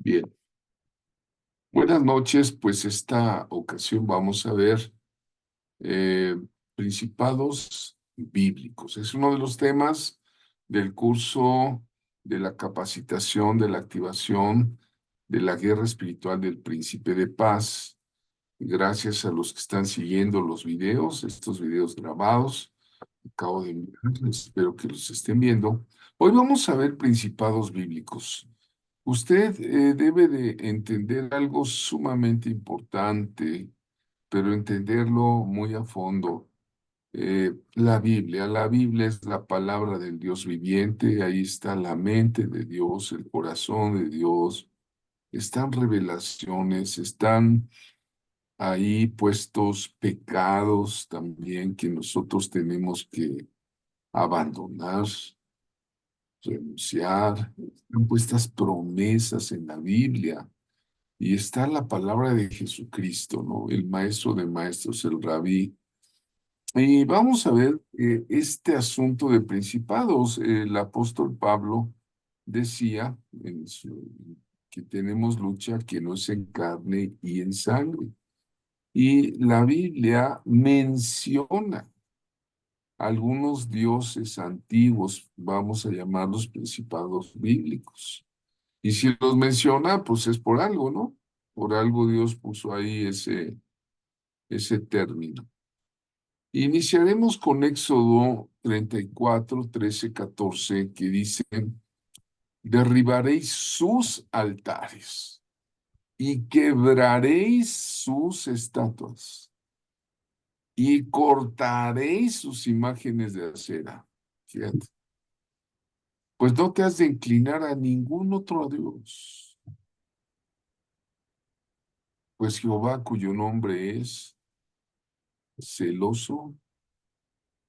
Bien, buenas noches. Pues esta ocasión vamos a ver eh, principados bíblicos. Es uno de los temas del curso de la capacitación, de la activación de la guerra espiritual del Príncipe de Paz. Gracias a los que están siguiendo los videos, estos videos grabados. Acabo de enviarles, espero que los estén viendo. Hoy vamos a ver principados bíblicos. Usted debe de entender algo sumamente importante, pero entenderlo muy a fondo. La Biblia es la palabra del Dios viviente, ahí está la mente de Dios, el corazón de Dios, están revelaciones, están ahí puestos pecados también que nosotros tenemos que abandonar, renunciar. Están puestas promesas en la Biblia. Y está la palabra de Jesucristo, ¿no? El maestro de maestros, el rabí. Y vamos a ver este asunto de principados. El apóstol Pablo decía que tenemos lucha que no es en carne y en sangre. Y la Biblia menciona algunos dioses antiguos, vamos a llamarlos principados bíblicos. Y si los menciona, pues es por algo, ¿no? Por algo Dios puso ahí ese término. Iniciaremos con Éxodo 34, 13, 14, que dice, derribaréis sus altares y quebraréis sus estatuas y cortaréis sus imágenes de acera. Fíjate, pues no te has de inclinar a ningún otro Dios, pues Jehová, cuyo nombre es celoso,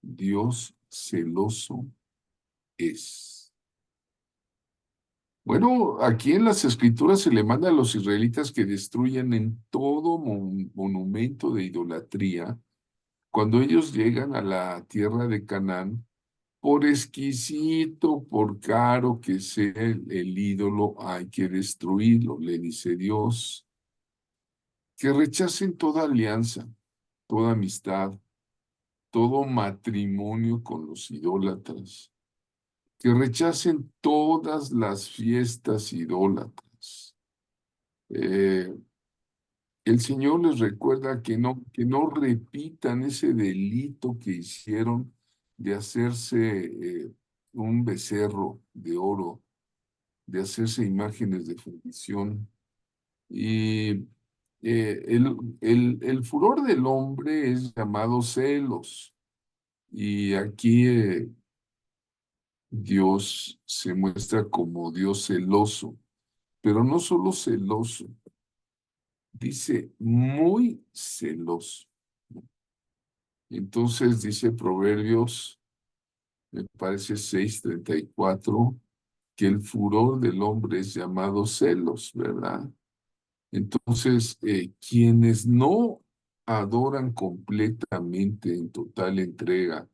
Dios celoso es. Bueno, aquí en las escrituras se le manda a los israelitas que destruyan en todo monumento de idolatría cuando ellos llegan a la tierra de Canaán, por exquisito, por caro que sea el ídolo, hay que destruirlo, le dice Dios. Que rechacen toda alianza, toda amistad, todo matrimonio con los idólatras, que rechacen todas las fiestas idólatras. Eh, el Señor les recuerda que no repitan ese delito que hicieron de hacerse un becerro de oro, de hacerse imágenes de fundición. Y el furor del hombre es llamado celos. Y aquí Dios se muestra como Dios celoso, pero no solo celoso, dice muy celoso. Entonces dice Proverbios, me parece 6:34, que el furor del hombre es llamado celos, ¿verdad? Entonces, quienes no adoran completamente en total entrega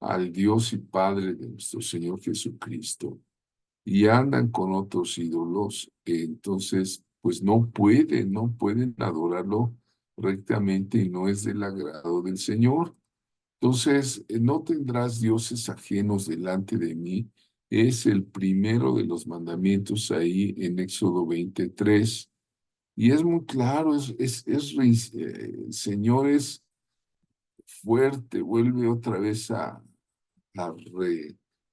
al Dios y Padre de nuestro Señor Jesucristo, y andan con otros ídolos, entonces, pues no pueden adorarlo rectamente y no es del agrado del Señor. Entonces, no tendrás dioses ajenos delante de mí. Es el primero de los mandamientos ahí en Éxodo 23. Y es muy claro, el Señor es fuerte, vuelve otra vez a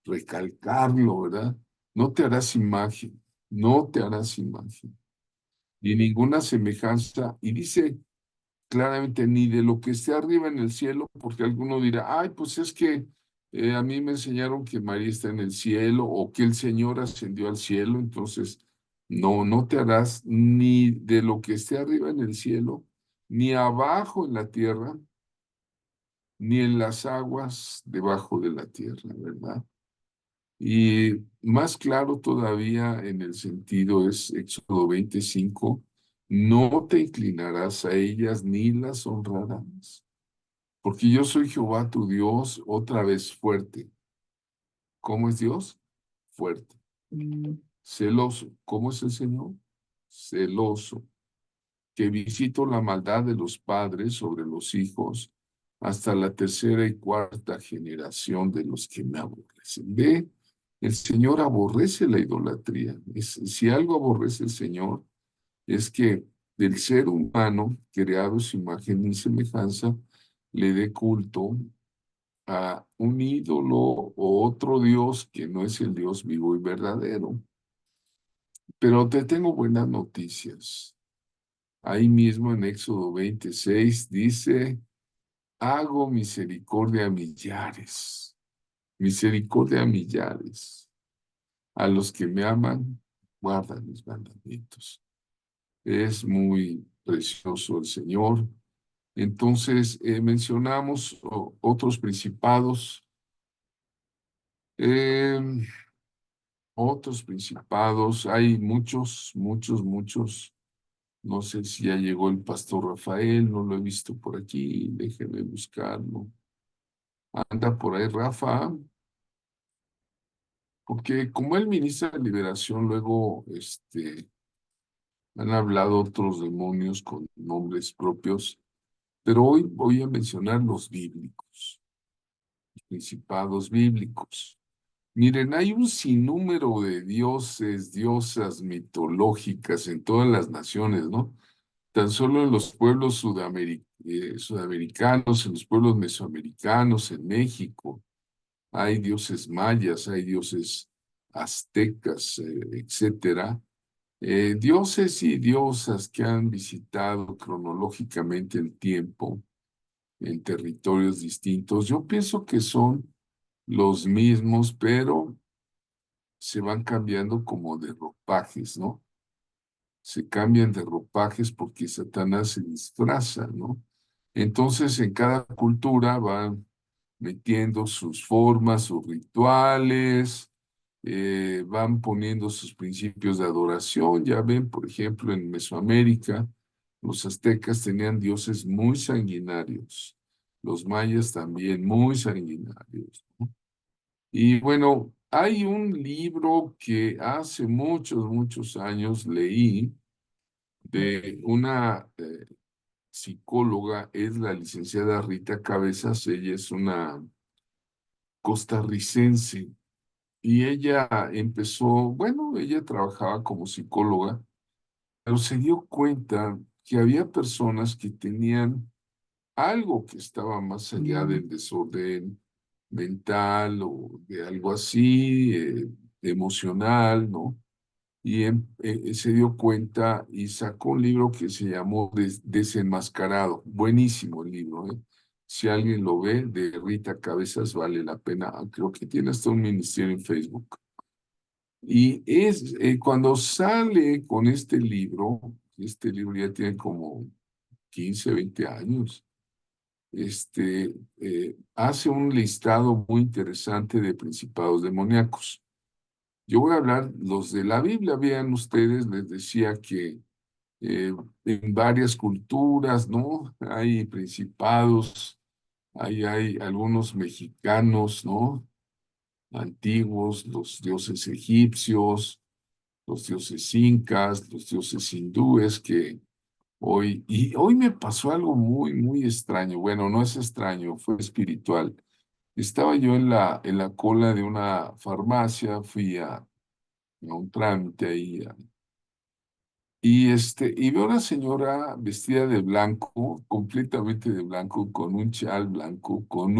recalcarlo, ¿verdad? No te harás imagen, no te harás imagen, ni ninguna semejanza. Y dice claramente, ni de lo que esté arriba en el cielo, porque alguno dirá, ay, pues es que a mí me enseñaron que María está en el cielo o que el Señor ascendió al cielo, entonces no te harás ni de lo que esté arriba en el cielo, ni abajo en la tierra, ni en las aguas debajo de la tierra, ¿verdad? Y más claro todavía en el sentido es Éxodo 25, no te inclinarás a ellas ni las honrarás, porque yo soy Jehová tu Dios, otra vez fuerte. ¿Cómo es Dios? Fuerte. Celoso. ¿Cómo es el Señor? celoso, que visito la maldad de los padres sobre los hijos hasta la tercera y cuarta generación de los que me aborrecen. Ve, el Señor aborrece la idolatría. Si algo aborrece el Señor, es que del ser humano, creado a su imagen y semejanza, le dé culto a un ídolo o otro Dios que no es el Dios vivo y verdadero. Pero te tengo buenas noticias. Ahí mismo en Éxodo 26 dice, hago misericordia a misericordia a millares. A los que me aman, guardan mis mandamientos. Es muy precioso el Señor. Entonces, mencionamos otros principados. eh, Otros principados, hay muchos, muchos, muchos. No sé si ya llegó el pastor Rafael, no lo he visto por aquí, déjeme buscarlo. Anda por ahí, Rafa, porque como él ministra de liberación, luego han hablado otros demonios con nombres propios, pero hoy voy a mencionar los bíblicos, los principados bíblicos. Miren, hay un sinnúmero de dioses, diosas mitológicas en todas las naciones, ¿no? Tan solo en los pueblos sudamericanos, en los pueblos mesoamericanos, en México, hay dioses mayas, hay dioses aztecas, etcétera. Dioses y diosas que han visitado cronológicamente el tiempo en territorios distintos. Yo pienso que son los mismos, pero se van cambiando como de ropajes, ¿no? Se cambian de ropajes porque Satanás se disfraza, ¿no? Entonces, en cada cultura van metiendo sus formas, sus rituales, van poniendo sus principios de adoración. Ya ven, por ejemplo, en Mesoamérica, los aztecas tenían dioses muy sanguinarios, los mayas también muy sanguinarios, ¿no? Y bueno, hay un libro que hace muchos, muchos años leí de una psicóloga, es la licenciada Rita Cabezas, ella es una costarricense y ella empezó, bueno, ella trabajaba como psicóloga, pero se dio cuenta que había personas que tenían algo que estaba más allá del desorden mental o de algo así, emocional, ¿no? Y se dio cuenta y sacó un libro que se llamó Desenmascarado. Buenísimo el libro, ¿eh? Si alguien lo ve, de Rita Cabezas, vale la pena. Creo que tiene hasta un ministerio en Facebook. Y es cuando sale con este libro ya tiene como 15, 20 años, hace un listado muy interesante de principados demoníacos. Yo voy a hablar los de la Biblia. Vean ustedes, les decía que en varias culturas, ¿no? Hay principados, hay algunos mexicanos, ¿no? Antiguos, los dioses egipcios, los dioses incas, los dioses hindúes que hoy me pasó algo muy, muy extraño. Bueno, no es extraño, fue espiritual. Estaba yo en la cola de una farmacia, fui a un trámite ahí. Y veo a una señora vestida de blanco, completamente de blanco, con un chal blanco, con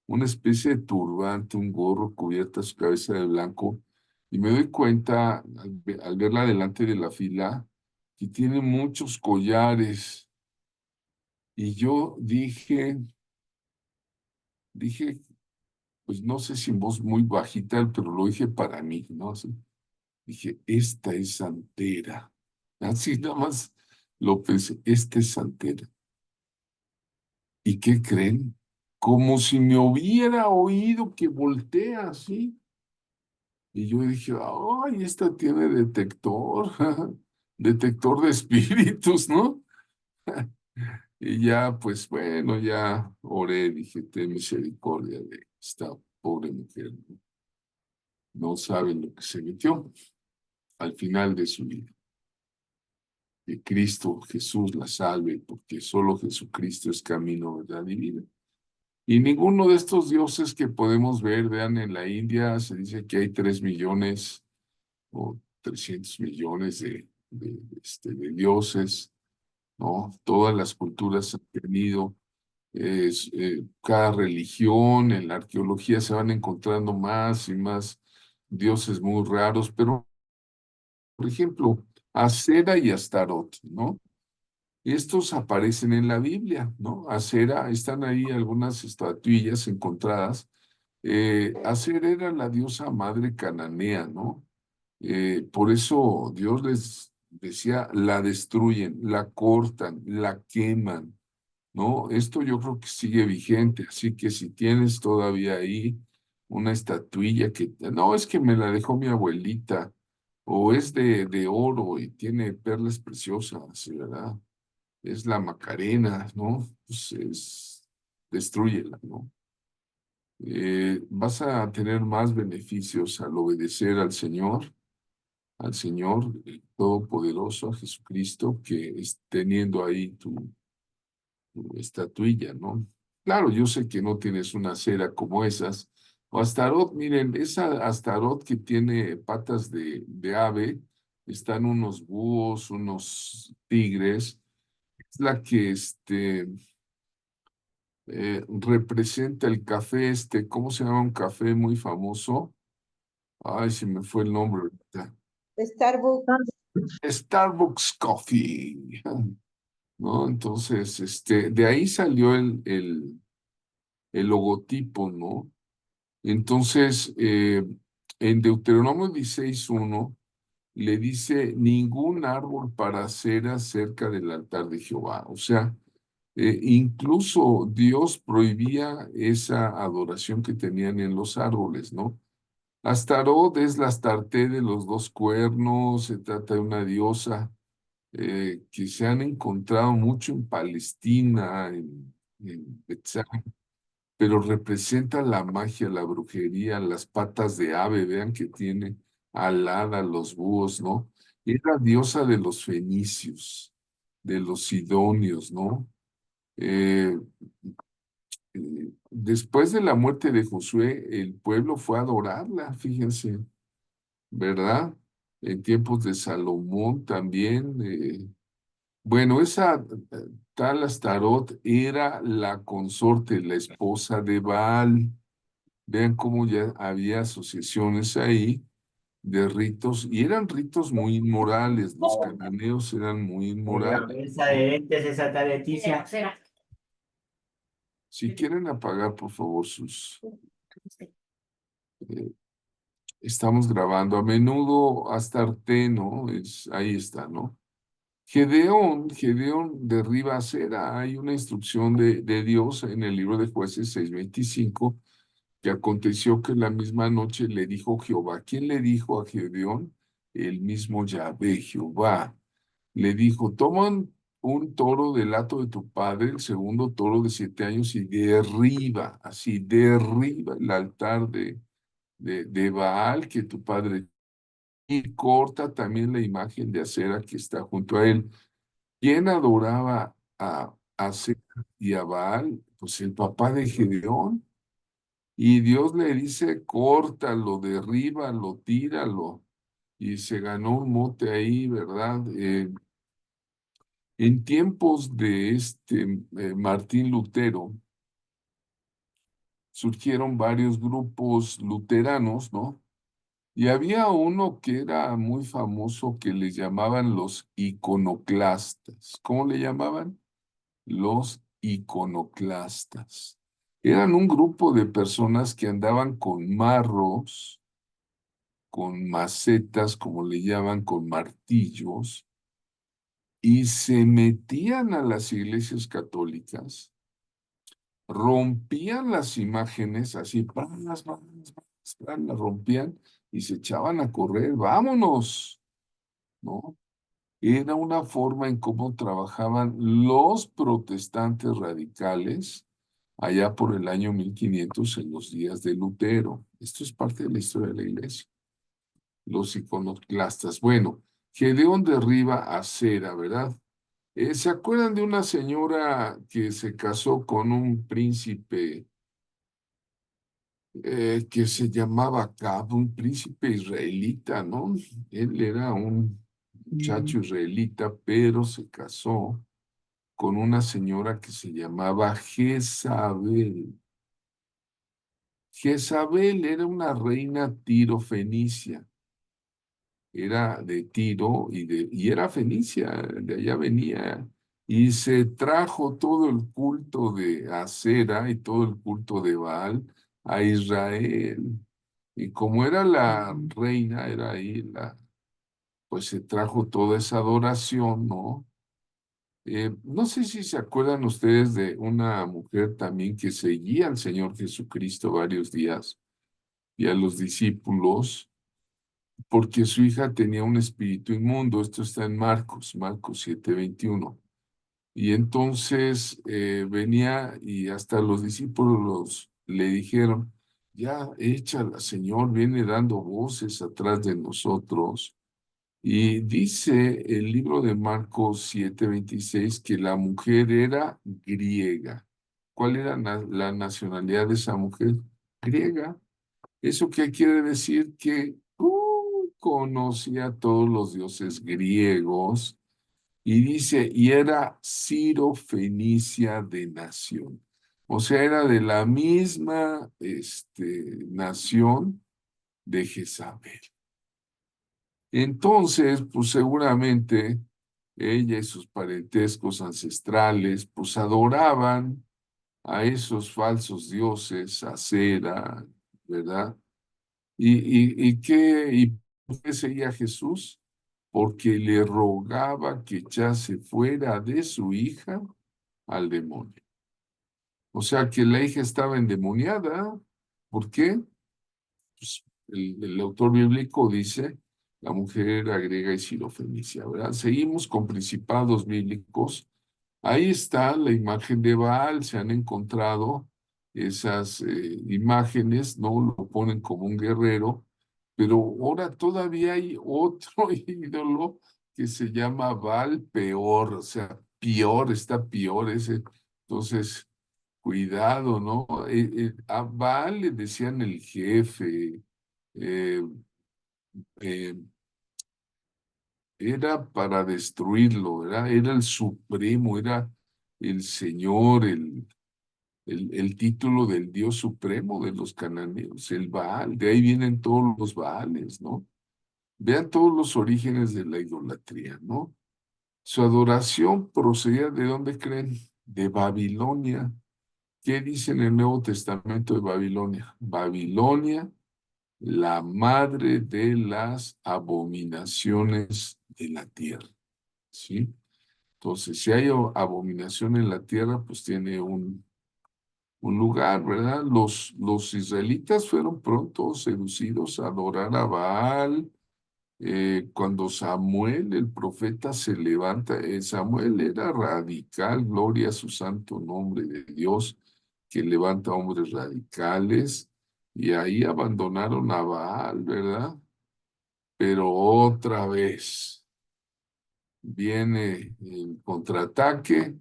una especie de turbante, un gorro cubierta su cabeza de blanco. Y me doy cuenta, al verla delante de la fila, que tiene muchos collares. Y yo dije, pues no sé si en voz muy bajita, pero lo dije para mí, ¿no? Así, dije, esta es santera. Así nada más lo pensé, esta es santera. ¿Y qué creen? Como si me hubiera oído que voltea así. Y yo dije, ay, esta tiene detector, detector de espíritus, ¿no? Y ya, pues bueno, ya oré, dije, ten misericordia de esta pobre mujer, ¿no? No saben lo que se metió al final de su vida. que Cristo Jesús la salve, porque solo Jesucristo es camino, verdad y vida. Y ninguno de estos dioses que podemos ver, vean, en la India se dice que hay 3 millones o 300 millones de dioses, ¿no? Todas las culturas han tenido, cada religión, en la arqueología se van encontrando más y más dioses muy raros, pero, por ejemplo, Acera y Astarot, ¿no? Estos aparecen en la Biblia, ¿no? Acera, están ahí algunas estatuillas encontradas. Acera era la diosa madre cananea, ¿no? Por eso Dios les decía, la destruyen, la cortan, la queman, ¿no? Esto yo creo que sigue vigente, así que si tienes todavía ahí una estatuilla que, no, es que me la dejó mi abuelita, o es de oro y tiene perlas preciosas, ¿verdad? Es la Macarena, ¿no? Pues destrúyela, ¿no? Vas a tener más beneficios al obedecer al Señor Todopoderoso, a Jesucristo, que teniendo ahí tu estatuilla, ¿no? Claro, yo sé que no tienes una cera como esas. O Astarot, miren, esa Astarot que tiene patas de ave, están unos búhos, unos tigres, es la que representa el café ¿cómo se llama un café muy famoso? Ay, se me fue el nombre ahorita. Starbucks. Starbucks Coffee, ¿no? Entonces, de ahí salió el logotipo, ¿no? Entonces, en Deuteronomio 16:1 le dice, ningún árbol para cera cerca del altar de Jehová. O sea, incluso Dios prohibía esa adoración que tenían en los árboles, ¿no? Astarot es la Astarte de los dos cuernos, se trata de una diosa que se han encontrado mucho en Palestina, en Betzán, pero representa la magia, la brujería, las patas de ave, vean que tiene alada los búhos, ¿no? Era diosa de los fenicios, de los sidonios, ¿no? Eh, Después de la muerte de Josué, el pueblo fue a adorarla, fíjense, ¿verdad? En tiempos de Salomón también. Bueno, esa tal Astarot era la consorte, la esposa de Baal. Vean cómo ya había asociaciones ahí de ritos, y eran ritos muy inmorales, los cananeos eran muy La inmorales, mesa de ¿no? lentes esa tal Leticia. Si quieren apagar, por favor, eh, estamos grabando a menudo Astarte, ¿no? Ahí está, ¿no? Gedeón derriba a Acera. Hay una instrucción de Dios en el libro de Jueces 6:25 que aconteció que la misma noche le dijo Jehová. ¿Quién le dijo a Gedeón? El mismo Yahvé, Jehová. Le dijo, toman un toro del hato de tu padre, el segundo toro de 7 años, y derriba, así, derriba el altar de Baal que tu padre, y corta también la imagen de Acera que está junto a él. ¿Quién adoraba a Acera y a Baal? Pues el papá de Gedeón. Y Dios le dice, córtalo, derríbalo, tíralo. Y se ganó un mote ahí, ¿verdad? En tiempos de Martín Lutero, surgieron varios grupos luteranos, ¿no? Y había uno que era muy famoso que les llamaban los iconoclastas. ¿Cómo le llamaban? Los iconoclastas. Eran un grupo de personas que andaban con marros, con macetas, como le llaman, con martillos, y se metían a las iglesias católicas, rompían las imágenes, así, las rompían y se echaban a correr, vámonos, ¿no? Era una forma en cómo trabajaban los protestantes radicales allá por el año 1500 en los días de Lutero. Esto es parte de la historia de la iglesia. Los iconoclastas. Bueno, Gedeón derriba a Sera, ¿verdad? ¿Se acuerdan de una señora que se casó con un príncipe que se llamaba Cab, un príncipe israelita, ¿no? Él era un muchacho israelita, pero se casó con una señora que se llamaba Jezabel. Jezabel era una reina tiro-fenicia, era de Tiro y era fenicia, de allá venía, y se trajo todo el culto de Acera y todo el culto de Baal a Israel. Y como era la reina, era ahí pues se trajo toda esa adoración, ¿no? No sé si se acuerdan ustedes de una mujer también que seguía al Señor Jesucristo varios días y a los discípulos, porque su hija tenía un espíritu inmundo. Esto está en Marcos 7:21. Y entonces venía y hasta los discípulos le dijeron, ya échala, Señor, viene dando voces atrás de nosotros. Y dice el libro de Marcos 7:26 que la mujer era griega. ¿Cuál era la nacionalidad de esa mujer? Griega. ¿Eso qué quiere decir? Que conocía a todos los dioses griegos y dice, y era Ciro-Fenicia de nación. O sea, era de la misma nación de Jezabel. Entonces, pues seguramente ella y sus parentescos ancestrales, pues adoraban a esos falsos dioses, a Cera, ¿verdad? ¿Y por qué seguía a Jesús? Porque le rogaba que echase fuera de su hija al demonio. O sea que la hija estaba endemoniada. ¿Por qué? Pues, el autor bíblico dice, la mujer era griega y sirofenicia, ¿verdad? Seguimos con principados bíblicos. Ahí está la imagen de Baal, se han encontrado esas imágenes, ¿no? Lo ponen como un guerrero, pero ahora todavía hay otro ídolo que se llama Baal peor, o sea, peor, está peor ese. Entonces, cuidado, ¿no? A Baal le decían el jefe, eh, eh, era para destruirlo, ¿verdad? Era el supremo, era el Señor, el título del Dios supremo de los cananeos, el Baal. De ahí vienen todos los Baales, ¿no? Vean todos los orígenes de la idolatría, ¿no? Su adoración procedía ¿de dónde creen? De Babilonia. ¿Qué dice en el Nuevo Testamento de Babilonia? Babilonia, la madre de las abominaciones de la tierra, ¿sí? Entonces, si hay abominación en la tierra, pues tiene un lugar, ¿verdad? Los israelitas fueron pronto seducidos a adorar a Baal. Cuando Samuel, el profeta, se levanta, Samuel era radical, gloria a su santo nombre de Dios, que levanta hombres radicales, y ahí abandonaron a Baal, ¿verdad? Pero otra vez viene el contraataque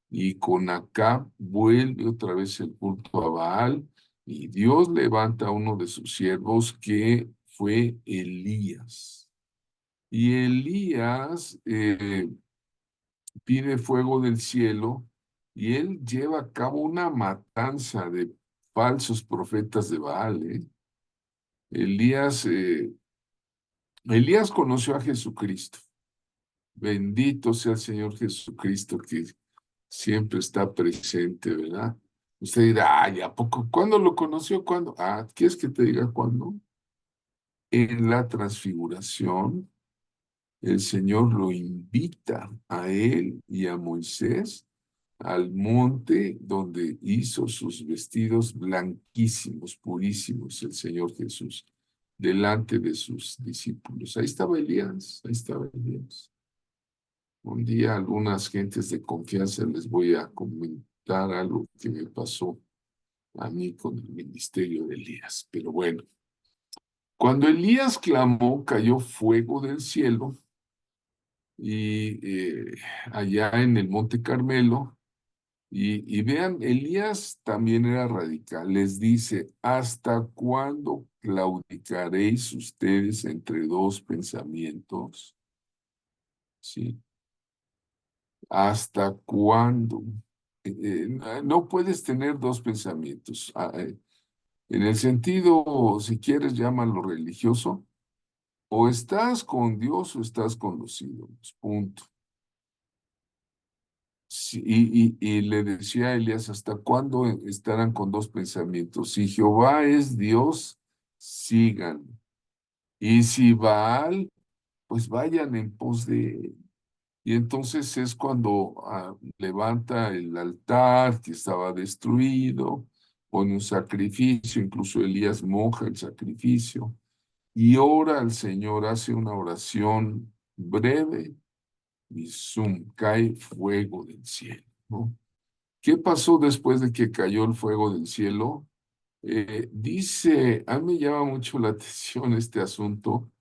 y con Acab vuelve otra vez el culto a Baal y Dios levanta a uno de sus siervos que fue Elías. Y Elías pide fuego del cielo y él lleva a cabo una matanza de falsos profetas de Baal, ¿eh? Elías, eh, Elías conoció a Jesucristo. Bendito sea el Señor Jesucristo que siempre está presente, ¿verdad? Usted dirá, ay, ¿a poco? ¿Cuándo lo conoció? ¿Cuándo? Ah, ¿quieres que te diga cuándo? En la transfiguración, el Señor lo invita a él y a Moisés al monte donde hizo sus vestidos blanquísimos, purísimos, el Señor Jesús, delante de sus discípulos. Ahí estaba Elías, ahí estaba Elías. Un día algunas gentes de confianza les voy a comentar algo que me pasó a mí con el ministerio de Elías. Pero bueno, cuando Elías clamó, cayó fuego del cielo y allá en el Monte Carmelo. Y vean, Elías también era radical. Les dice, ¿hasta cuándo claudicaréis ustedes entre dos pensamientos? ¿Sí? ¿Hasta cuándo? No puedes tener dos pensamientos. En el sentido, si quieres, llámalo religioso, o estás con Dios o estás con los ídolos. Punto. Sí, y le decía a Elías, ¿hasta cuándo estarán con dos pensamientos? Si Jehová es Dios, sigan. Y si Baal, pues vayan en pos de él. Y entonces es cuando levanta el altar que estaba destruido, pone un sacrificio, incluso Elías moja el sacrificio, y ora al Señor, hace una oración breve, y cae fuego del cielo, ¿no? ¿Qué pasó después de que cayó el fuego del cielo? Dice, a mí me llama mucho la atención este asunto,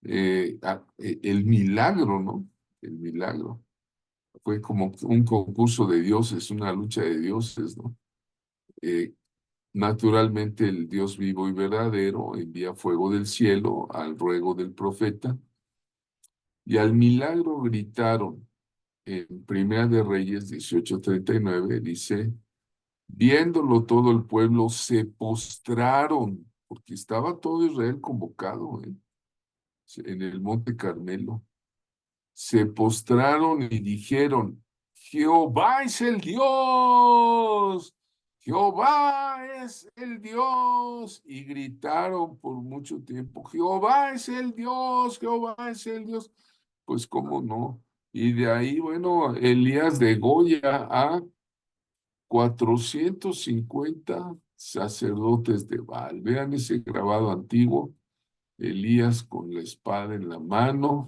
el milagro, ¿no? El milagro. Fue como un concurso de dioses, una lucha de dioses, ¿no? Eh, Naturalmente el Dios vivo y verdadero envía fuego del cielo al ruego del profeta y al milagro gritaron en Primera de Reyes 18:39, dice, viéndolo todo el pueblo se postraron, porque estaba todo Israel convocado, en el Monte Carmelo. Se postraron y dijeron, Jehová es el Dios, Jehová es el Dios. Y gritaron por mucho tiempo, Jehová es el Dios, Jehová es el Dios. Pues cómo no. Y de ahí, bueno, Elías degolla a 450 sacerdotes de Baal. Vean ese grabado antiguo, Elías con la espada en la mano,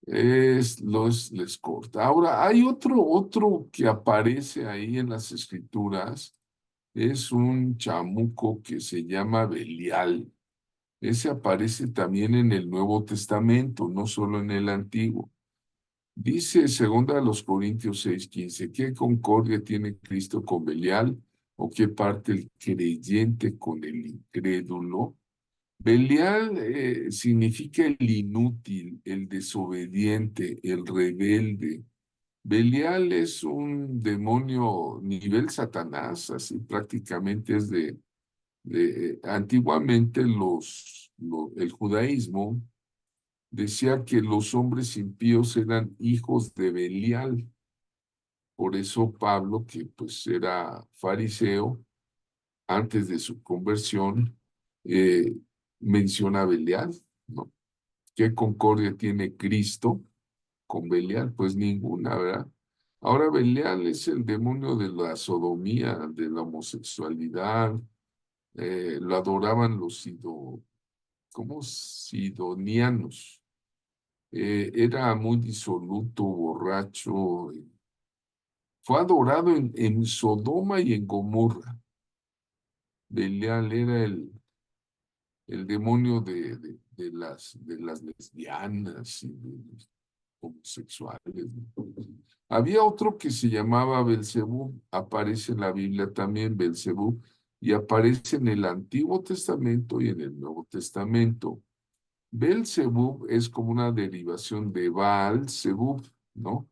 les corta. Ahora, hay otro que aparece ahí en las escrituras, es un chamuco que se llama Belial. Ese aparece también en el Nuevo Testamento, no solo en el Antiguo. Dice segunda a los Corintios 6:15, ¿qué concordia tiene Cristo con Belial? ¿O qué parte el creyente con el incrédulo? Belial significa el inútil, el desobediente, el rebelde. Belial es un demonio nivel Satanás, así prácticamente es antiguamente el judaísmo decía que los hombres impíos eran hijos de Belial. Por eso Pablo, que pues era fariseo, antes de su conversión, eh, menciona a Belial, ¿no? ¿Qué concordia tiene Cristo con Belial? Pues ninguna, ¿verdad? Ahora Belial es el demonio de la sodomía, de la homosexualidad, lo adoraban los ¿cómo? Sidonianos. Era muy disoluto, borracho, fue adorado en Sodoma y en Gomorra. Belial era el demonio de las lesbianas y de los homosexuales, ¿no? Había otro que se llamaba Belcebú, aparece en la Biblia también Belcebú, y aparece en el Antiguo Testamento y en el Nuevo Testamento. Belcebú es como una derivación de Baal Zebub, ¿no?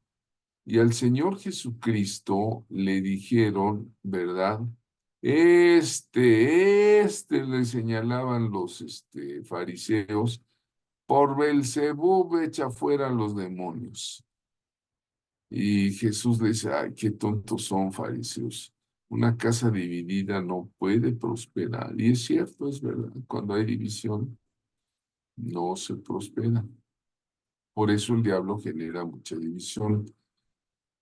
Y al Señor Jesucristo le dijeron, ¿verdad? Le señalaban los fariseos, por Belzebub echa fuera los demonios. Y Jesús le dice, ay, qué tontos son fariseos. Una casa dividida no puede prosperar. Y es cierto, es verdad, cuando hay división no se prospera. Por eso el diablo genera mucha división.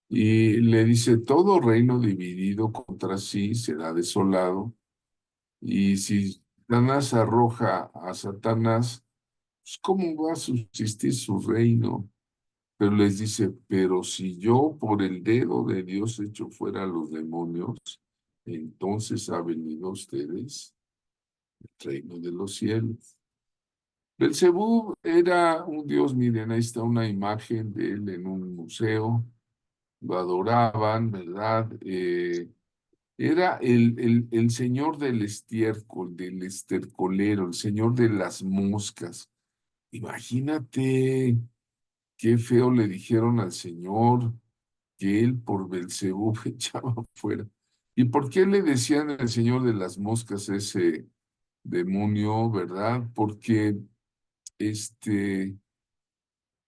Y le dice, todo reino dividido contra sí será desolado. Y si Satanás arroja a Satanás, pues ¿cómo va a subsistir su reino? Pero les dice, pero si yo por el dedo de Dios echo fuera a los demonios, entonces ha venido a ustedes el reino de los cielos. Belcebú era un dios, miren, ahí está una imagen de él en un museo, lo adoraban, ¿verdad? Era el señor del estiércol, del estercolero, el señor de las moscas. Imagínate qué feo le dijeron al señor que él por Belcebú echaba fuera. ¿Y por qué le decían el señor de las moscas a ese demonio, verdad? Porque este,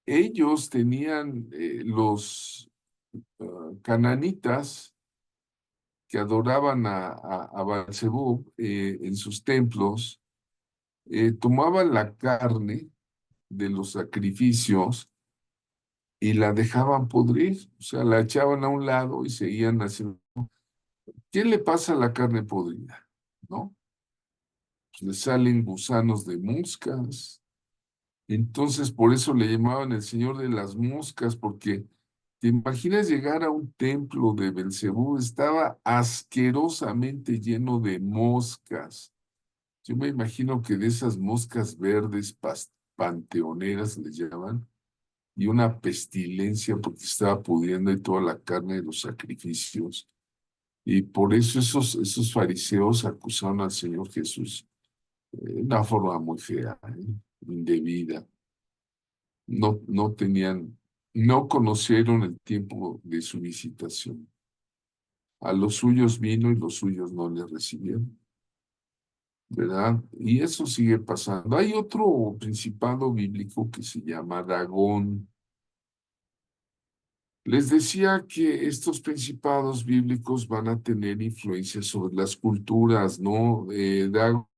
ellos tenían los cananitas que adoraban a Belcebú en sus templos, tomaban la carne de los sacrificios y la dejaban podrir, o sea, la echaban a un lado y seguían haciendo. ¿Qué le pasa a la carne podrida? ¿No? Pues le salen gusanos de moscas. Entonces, por eso le llamaban el señor de las moscas, porque te imaginas llegar a un templo de Belcebú, estaba asquerosamente lleno de moscas. Yo me imagino que de esas moscas verdes panteoneras les llaman, y una pestilencia porque estaba pudriendo y toda la carne de los sacrificios. Y por eso esos fariseos acusaron al Señor Jesús de una forma muy fea, indebida. No tenían, no conocieron el tiempo de su visitación. A los suyos vino y los suyos no le recibieron, ¿verdad? Y eso sigue pasando. Hay otro principado bíblico que se llama Dagón. Les decía que estos principados bíblicos van a tener influencia sobre las culturas, ¿no? Dagón,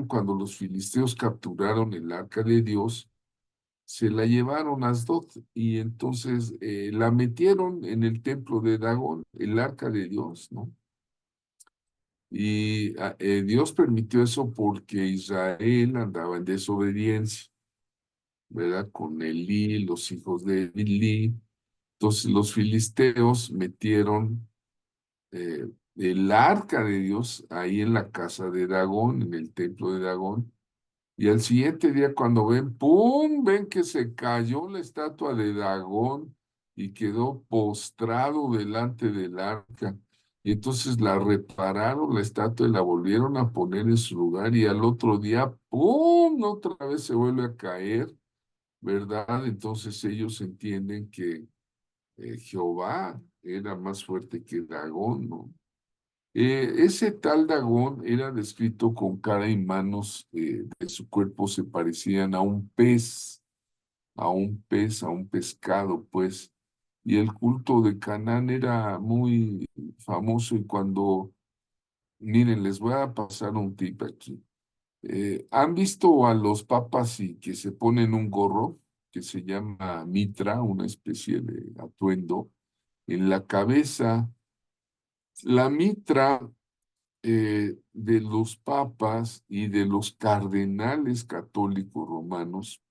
cuando los filisteos capturaron el arca de Dios, se la llevaron a Asdod y entonces la metieron en el templo de Dagón, el arca de Dios, ¿no? Y Dios permitió eso porque Israel andaba en desobediencia, ¿verdad? Con Elí, los hijos de Elí. Entonces los filisteos metieron el arca de Dios ahí en la casa de Dagón, en el templo de Dagón. Y al siguiente día cuando ven, ¡pum! Ven que se cayó la estatua de Dagón y quedó postrado delante del arca. Y entonces la repararon la estatua y la volvieron a poner en su lugar y al otro día, ¡pum! Otra vez se vuelve a caer, ¿verdad? Entonces ellos entienden que Jehová era más fuerte que Dagón, ¿no? Ese tal Dagón era descrito con cara y manos de su cuerpo se parecían a un pez, a un pescado, pues. Y el culto de Canaán era muy famoso y cuando, miren, les voy a pasar un tip aquí. ¿Han visto a los papas y que se ponen un gorro que se llama mitra, una especie de atuendo en la cabeza? La mitra de los papas y de los cardenales católicos romanos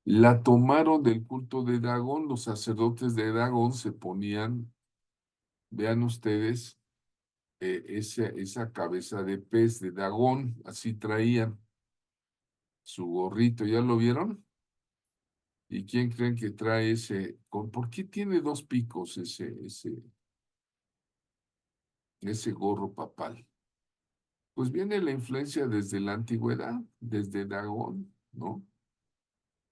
la tomaron del culto de Dagón. Los sacerdotes de Dagón se ponían, vean ustedes, esa cabeza de pez de Dagón, así traían su gorrito, ¿ya lo vieron? ¿Y quién creen que trae ese? ¿Por qué tiene dos picos ese gorro papal? Pues viene la influencia desde la antigüedad, desde Dagón, ¿no?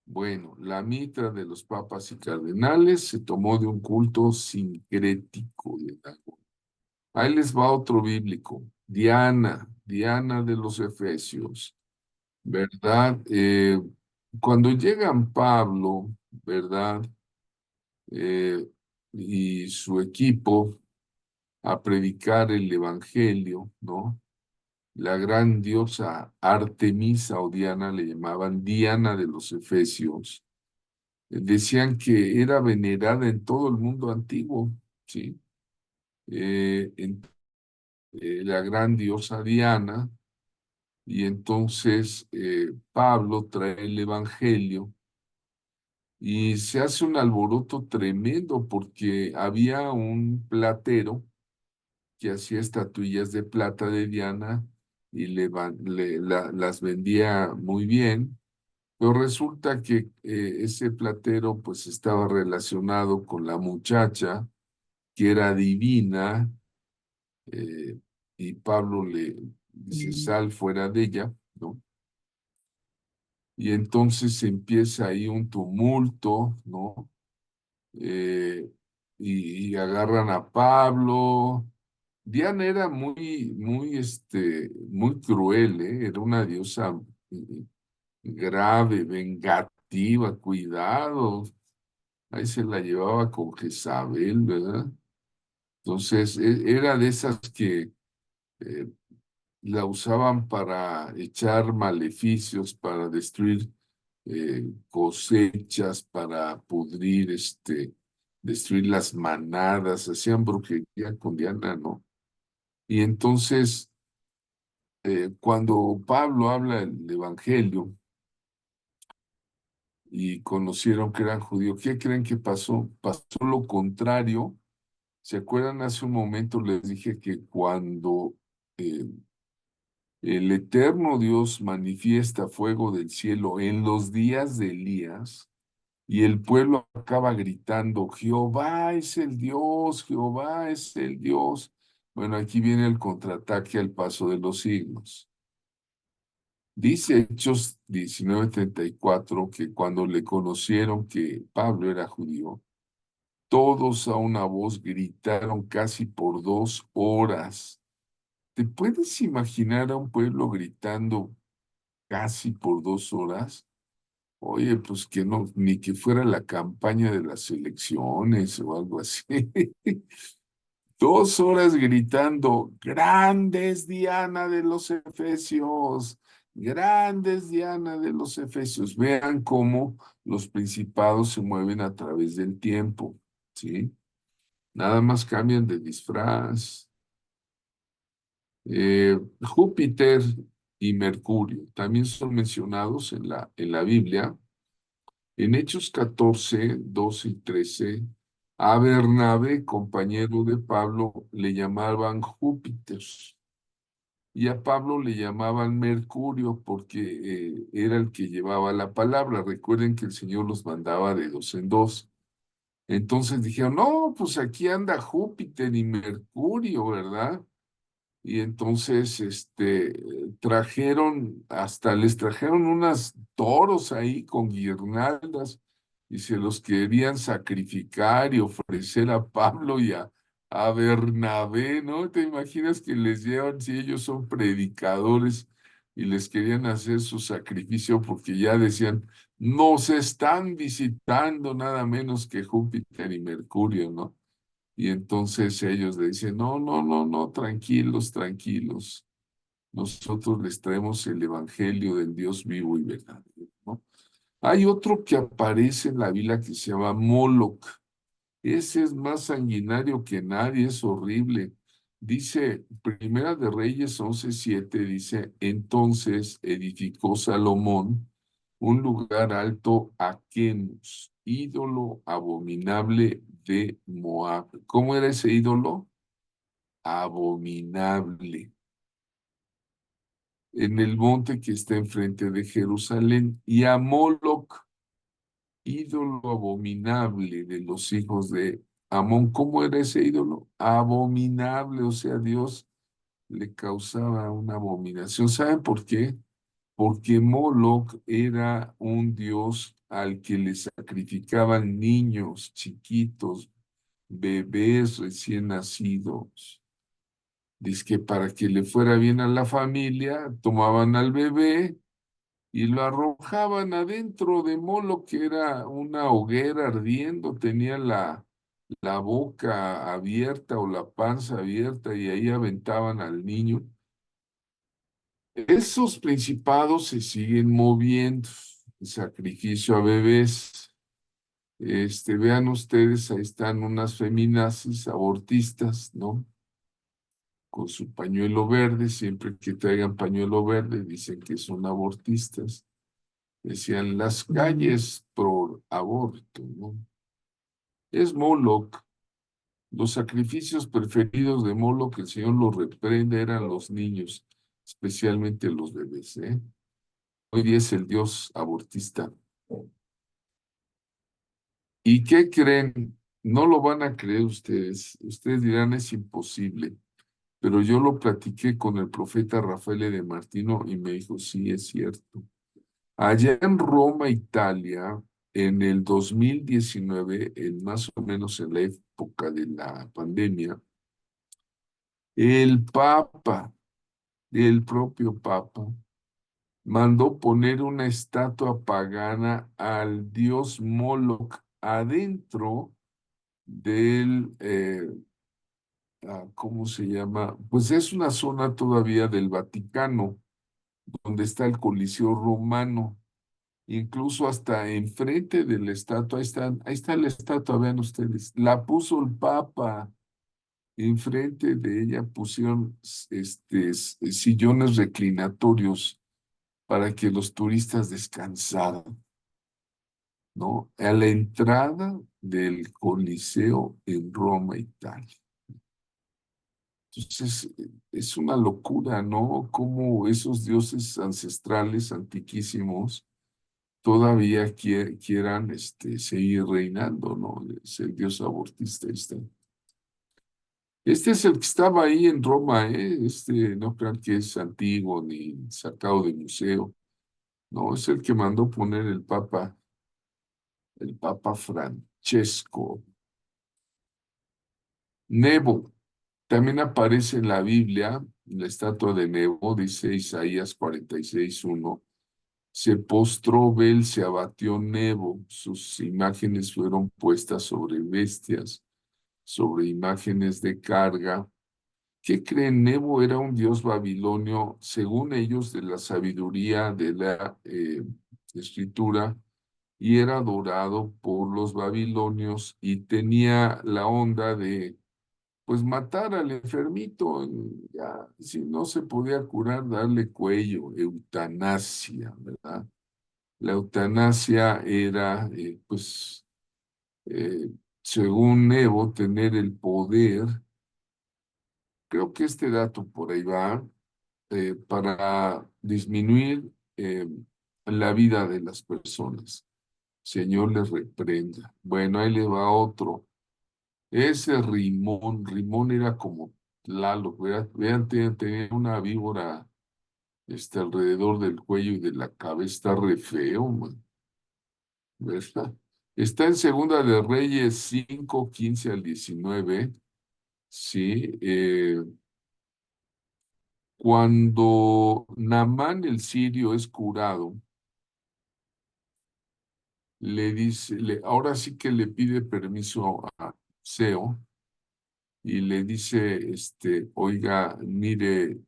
Bueno, la mitra de los papas y cardenales se tomó de un culto sincrético de Dagón. Ahí les va otro bíblico. Diana, Diana de los Efesios, ¿verdad? Cuando llegan Pablo, ¿verdad? Eh, y su equipo a predicar el evangelio, ¿no? La gran diosa Artemisa o Diana le llamaban Diana de los Efesios. Decían que era venerada en todo el mundo antiguo, ¿sí? En, la gran diosa Diana, y entonces Pablo trae el evangelio y se hace un alboroto tremendo porque había un platero que hacía estatuillas de plata de Diana y las vendía muy bien, pero resulta que ese platero pues estaba relacionado con la muchacha que era divina, eh, y Pablo le dice, sal fuera de ella, ¿no? Y entonces empieza ahí un tumulto, ¿no? Eh, y agarran a Pablo. Diana era muy cruel, ¿eh? Era una diosa grave, vengativa, cuidado. Ahí se la llevaba con Jezabel, ¿verdad? Entonces, era de esas que eh, la usaban para echar maleficios, para destruir cosechas, para pudrir, destruir las manadas, hacían brujería con Diana, ¿no? Y entonces, cuando Pablo habla el Evangelio y conocieron que eran judíos, ¿qué creen que pasó? Pasó lo contrario. ¿Se acuerdan? Hace un momento les dije que cuando eh, el eterno Dios manifiesta fuego del cielo en los días de Elías y el pueblo acaba gritando, Jehová es el Dios, Jehová es el Dios. Bueno, aquí viene el contraataque al paso de los siglos. Dice Hechos 19:34 que cuando le conocieron que Pablo era judío, todos a una voz gritaron casi por 2 horas. ¿Te puedes imaginar a un pueblo gritando casi por 2 horas? Oye, pues que no, ni que fuera la campaña de las elecciones o algo así. 2 horas gritando, grandes Diana de los Efesios, grandes Diana de los Efesios. Vean cómo los principados se mueven a través del tiempo, ¿sí? Nada más cambian de disfraz. Júpiter y Mercurio también son mencionados en la Biblia. En Hechos 14, 12 y 13, a Bernabé, compañero de Pablo, le llamaban Júpiter y a Pablo le llamaban Mercurio porque era el que llevaba la palabra. Recuerden que el Señor los mandaba de dos en dos. Entonces dijeron, no, pues aquí anda Júpiter y Mercurio, ¿verdad? Y entonces, les trajeron unas toros ahí con guirnaldas y se los querían sacrificar y ofrecer a Pablo y a Bernabé, ¿no? ¿Te imaginas que les llevan, si ellos son predicadores y les querían hacer su sacrificio porque ya decían, nos están visitando nada menos que Júpiter y Mercurio, ¿no? Y entonces ellos le dicen, no, no, no, no, tranquilos, tranquilos. Nosotros les traemos el evangelio del Dios vivo y verdadero, ¿no? Hay otro que aparece en la Biblia que se llama Moloch. Ese es más sanguinario que nadie, es horrible. Dice, Primera de Reyes 11:7, dice, entonces edificó Salomón un lugar alto a Quemus, ídolo abominable de Moab. ¿Cómo era ese ídolo? Abominable. En el monte que está enfrente de Jerusalén, y a Moloch, ídolo abominable de los hijos de Amón. ¿Cómo era ese ídolo? Abominable, o sea, Dios le causaba una abominación. ¿Saben por qué? Porque Moloch era un dios al que le sacrificaban niños chiquitos, bebés recién nacidos. Dice que para que le fuera bien a la familia, tomaban al bebé y lo arrojaban adentro de Molo, que era una hoguera ardiendo, tenía la boca abierta o la panza abierta y ahí aventaban al niño. Esos principados se siguen moviendo, sacrificio a bebés. Vean ustedes, ahí están unas feminazis abortistas, ¿no? Con su pañuelo verde, siempre que traigan pañuelo verde, dicen que son abortistas. Decían las calles por aborto, ¿no? Es Moloch. Los sacrificios preferidos de Moloch, el Señor los reprende, eran los niños. especialmente los bebés, ¿eh? Hoy día es el dios abortista. ¿Y qué creen? No lo van a creer ustedes. Ustedes dirán es imposible. Pero yo lo platiqué con el profeta Rafael de Martino y me dijo, sí, es cierto. Allá en Roma, Italia, en el 2019, más o menos en la época de la pandemia, el Papa, el propio Papa, mandó poner una estatua pagana al dios Moloch adentro del, ¿cómo se llama? Pues es una zona todavía del Vaticano, donde está el Coliseo Romano. Incluso hasta enfrente de la estatua, ahí está la estatua, vean ustedes, la puso el Papa. Enfrente de ella pusieron sillones reclinatorios para que los turistas descansaran, ¿no? A la entrada del Coliseo en Roma, Italia. Entonces, es una locura, ¿no? Cómo esos dioses ancestrales, antiquísimos, todavía quieran seguir reinando, ¿no? Es el dios abortista. Este es el que estaba ahí en Roma, ¿eh? No crean que es antiguo ni sacado de museo. No, es el que mandó poner el Papa Francesco. Nebo, también aparece en la Biblia, la estatua de Nebo, dice Isaías 46:1. Se postró Bel, se abatió Nebo, sus imágenes fueron puestas sobre bestias, sobre imágenes de carga. ¿Qué creen? Nebo era un dios babilonio, según ellos, de la sabiduría de la escritura, y era adorado por los babilonios y tenía la onda de, pues, matar al enfermito. Ya, si no se podía curar, darle cuello, eutanasia, ¿verdad? La eutanasia era, pues, eh, según Nebo, tener el poder. Creo que este dato por ahí va, para disminuir la vida de las personas. Señor les reprenda. Bueno, ahí le va otro. Ese Rimón era como Tlaloc, vean, tenía una víbora alrededor del cuello y de la cabeza, está re feo, man, ¿verdad? Está en Segunda de Reyes 5:15 al 19, sí. Cuando Naamán el sirio es curado, le dice, ahora sí que le pide permiso a Seo y le dice, oiga, mire,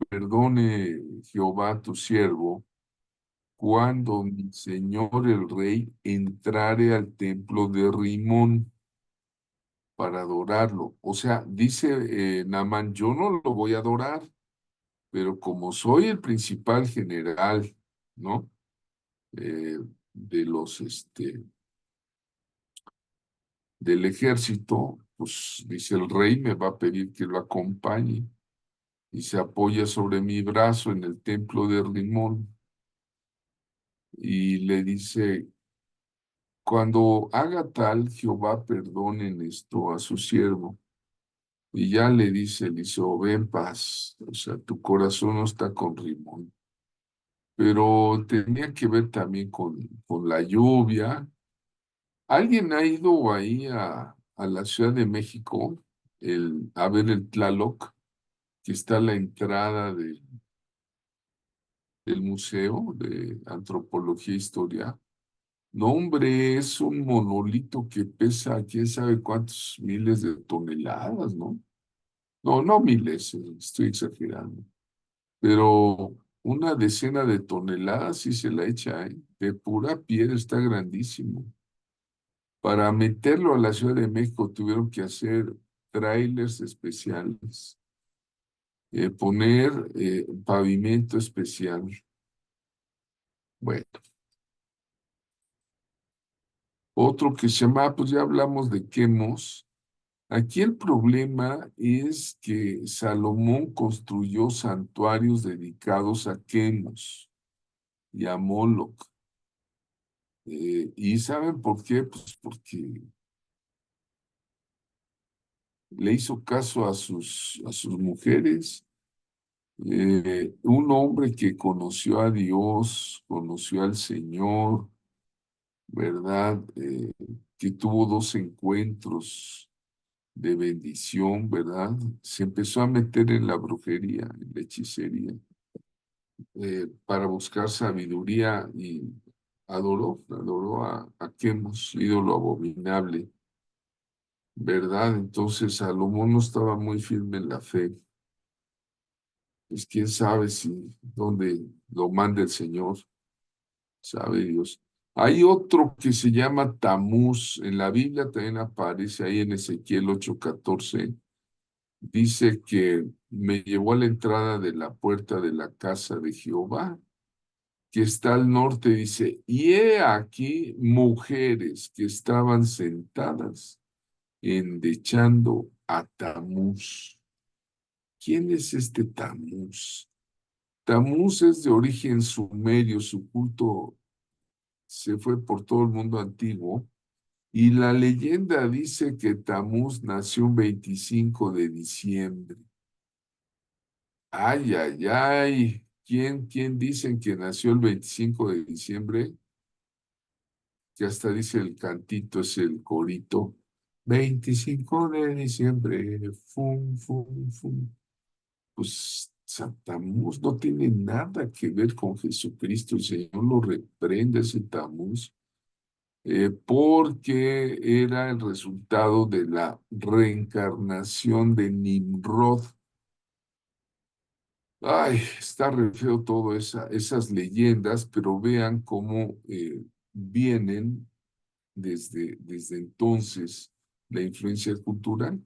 perdone Jehová tu siervo, cuando mi señor el rey entrare al templo de Rimón para adorarlo. O sea, dice Naamán, yo no lo voy a adorar, pero como soy el principal general, ¿no? De del ejército, pues dice el rey me va a pedir que lo acompañe y se apoya sobre mi brazo en el templo de Rimón y le dice, cuando haga tal, Jehová perdone en esto a su siervo. Y ya le dice Eliseo, ve en paz, o sea, tu corazón no está con Rimón. Pero tenía que ver también con la lluvia. ¿Alguien ha ido ahí a la Ciudad de México a ver el Tlaloc, que está a la entrada del Museo de Antropología e Historia? No, hombre, es un monolito que pesa quién sabe cuántos miles de toneladas, ¿no? No, no miles, estoy exagerando, pero una decena de toneladas sí se la echa, ¿eh? De pura piedra, está grandísimo. Para meterlo a la Ciudad de México tuvieron que hacer trailers especiales, poner pavimento especial. Bueno, otro que se llama, pues ya hablamos de Quemos. Aquí el problema es que Salomón construyó santuarios dedicados a Quemos y a Moloc. ¿Y saben por qué? Pues porque le hizo caso a sus mujeres. Un hombre que conoció a Dios, conoció al Señor, ¿verdad? Que tuvo dos encuentros de bendición, ¿verdad? Se empezó a meter en la brujería, en la hechicería, para buscar sabiduría y adoró a Quemos, ídolo abominable, ¿verdad? Entonces Salomón no estaba muy firme en la fe. Pues quién sabe si dónde lo manda el Señor, sabe Dios. Hay otro que se llama Tamuz, en la Biblia también aparece ahí en Ezequiel 8:14. Dice que me llevó a la entrada de la puerta de la casa de Jehová, que está al norte, dice, y he aquí mujeres que estaban sentadas endechando a Tamuz. ¿Quién es este Tamuz? Tamuz es de origen sumerio, su culto se fue por todo el mundo antiguo, y la leyenda dice que Tamuz nació un 25 de diciembre. Ay, ay, ay. ¿Quién dicen que nació el 25 de diciembre? Que hasta dice el cantito, es el corito. 25 de diciembre, fum, fum, fum. Pues Tamuz no tiene nada que ver con Jesucristo. El Señor lo reprende ese Tamuz, porque era el resultado de la reencarnación de Nimrod. Ay, está re feo todo esas leyendas, pero vean cómo vienen desde entonces la influencia cultural.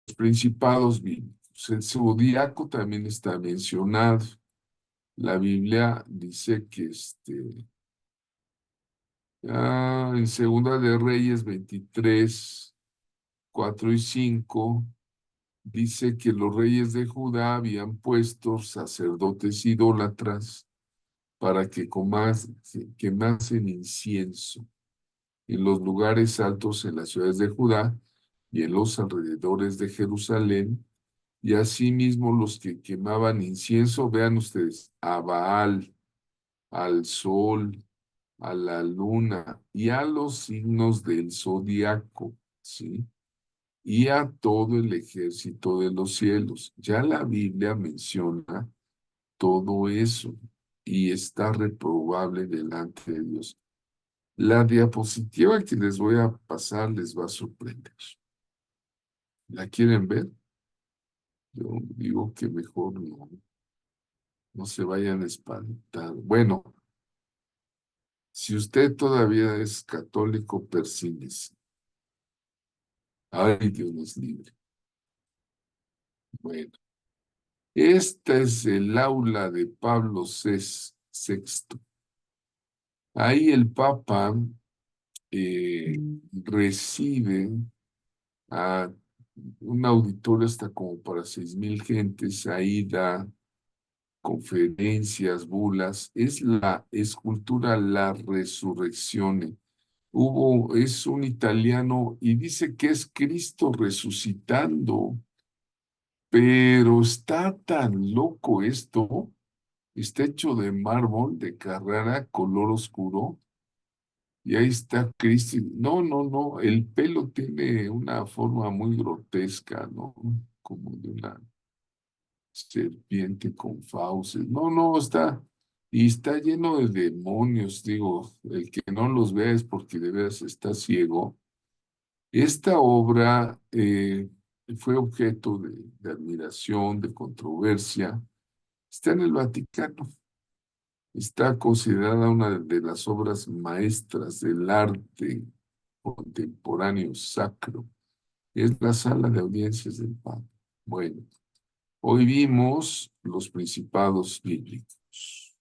Los principados bíblicos. El zodíaco también está mencionado. La Biblia dice que en Segunda de Reyes 23, 4 y 5, dice que los reyes de Judá habían puesto sacerdotes idólatras para que quemasen incienso en los lugares altos en las ciudades de Judá y en los alrededores de Jerusalén, y asimismo los que quemaban incienso, vean ustedes, a Baal, al sol, a la luna y a los signos del zodiaco, ¿sí? Y a todo el ejército de los cielos. Ya la Biblia menciona todo eso y está reprobable delante de Dios. La diapositiva que les voy a pasar les va a sorprender. ¿La quieren ver? Yo digo que mejor no se vayan a espantar. Bueno, si usted todavía es católico, persíguese. Ay, Dios nos libre. Bueno, esta es el aula de Pablo VI. Ahí el Papa recibe a un auditorio hasta como para 6,000 gentes. Ahí da conferencias, bulas. Es la escultura La Resurrección. Es un italiano y dice que es Cristo resucitando, pero está tan loco esto. Está hecho de mármol de Carrara, color oscuro, y ahí está Cristo. No, no, no, el pelo tiene una forma muy grotesca, ¿no? Como de una serpiente con fauces. No, no, y está lleno de demonios, digo, el que no los vea es porque de veras está ciego. Esta obra fue objeto de admiración, de controversia. Está en el Vaticano. Está considerada una de las obras maestras del arte contemporáneo sacro. Es la sala de audiencias del Papa. Bueno, hoy vimos los principados bíblicos.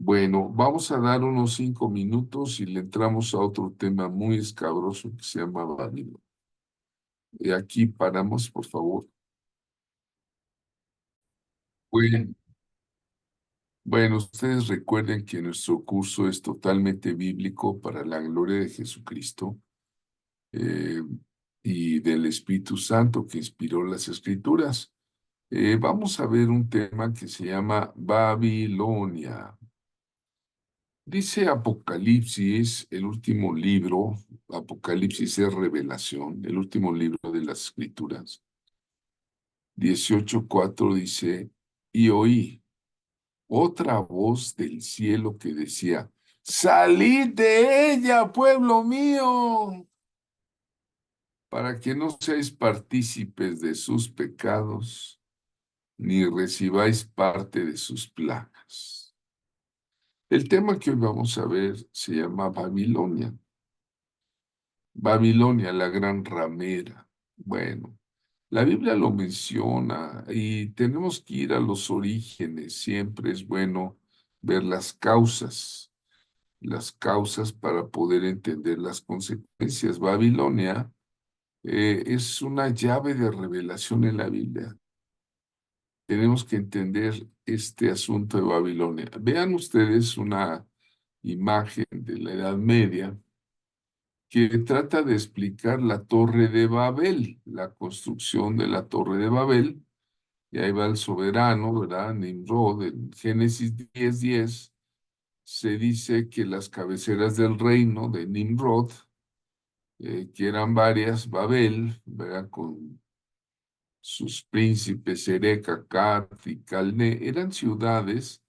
Bueno, vamos a dar unos 5 minutos y le entramos a otro tema muy escabroso que se llama Babilonia. Y aquí paramos, por favor. Bueno, bueno, ustedes recuerden que nuestro curso es totalmente bíblico para la gloria de Jesucristo eh, y del Espíritu Santo que inspiró las Escrituras. Vamos a ver un tema que se llama Babilonia. Dice Apocalipsis, el último libro, Apocalipsis es revelación, el último libro de las Escrituras. 18:4 dice, y oí otra voz del cielo que decía, salid de ella, pueblo mío, para que no seáis partícipes de sus pecados, ni recibáis parte de sus plagas. El tema que hoy vamos a ver se llama Babilonia. Babilonia, la gran ramera. Bueno, la Biblia lo menciona y tenemos que ir a los orígenes. Siempre es bueno ver las causas para poder entender las consecuencias. Babilonia es una llave de revelación en la Biblia. Tenemos que entender este asunto de Babilonia. Vean ustedes una imagen de la Edad Media que trata de explicar la Torre de Babel, la construcción de la Torre de Babel. Y ahí va el soberano, ¿verdad? Nimrod, en Génesis 10:10, se dice que las cabeceras del reino de Nimrod, que eran varias, Babel, ¿verdad? Con sus príncipes, Erech, Accad y Calné, eran ciudades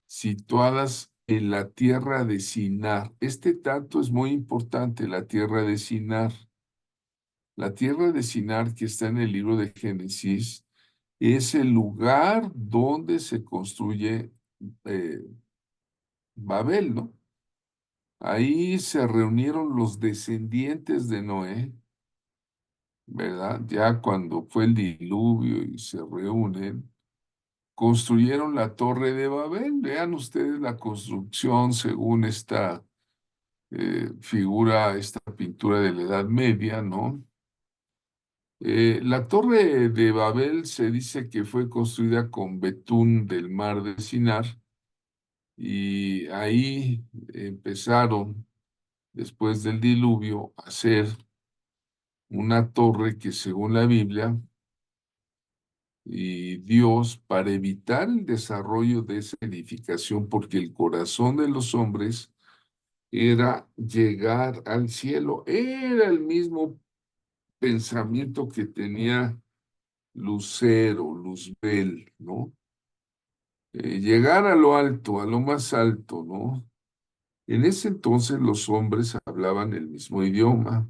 situadas en la tierra de Sinar. Este dato es muy importante, la tierra de Sinar. La tierra de Sinar, que está en el libro de Génesis, es el lugar donde se construye eh, Babel, ¿no? Ahí se reunieron los descendientes de Noé, ¿verdad? Ya cuando fue el diluvio y se reúnen, construyeron la Torre de Babel. Vean ustedes la construcción según esta figura, esta pintura de la Edad Media, ¿no? La Torre de Babel se dice que fue construida con betún del mar de Sinar y ahí empezaron, después del diluvio, a hacer una torre que según la Biblia y Dios, para evitar el desarrollo de esa edificación, porque el corazón de los hombres era llegar al cielo, era el mismo pensamiento que tenía Lucero, Luzbel, ¿no? Llegar a lo alto, a lo más alto, ¿no? En ese entonces los hombres hablaban el mismo idioma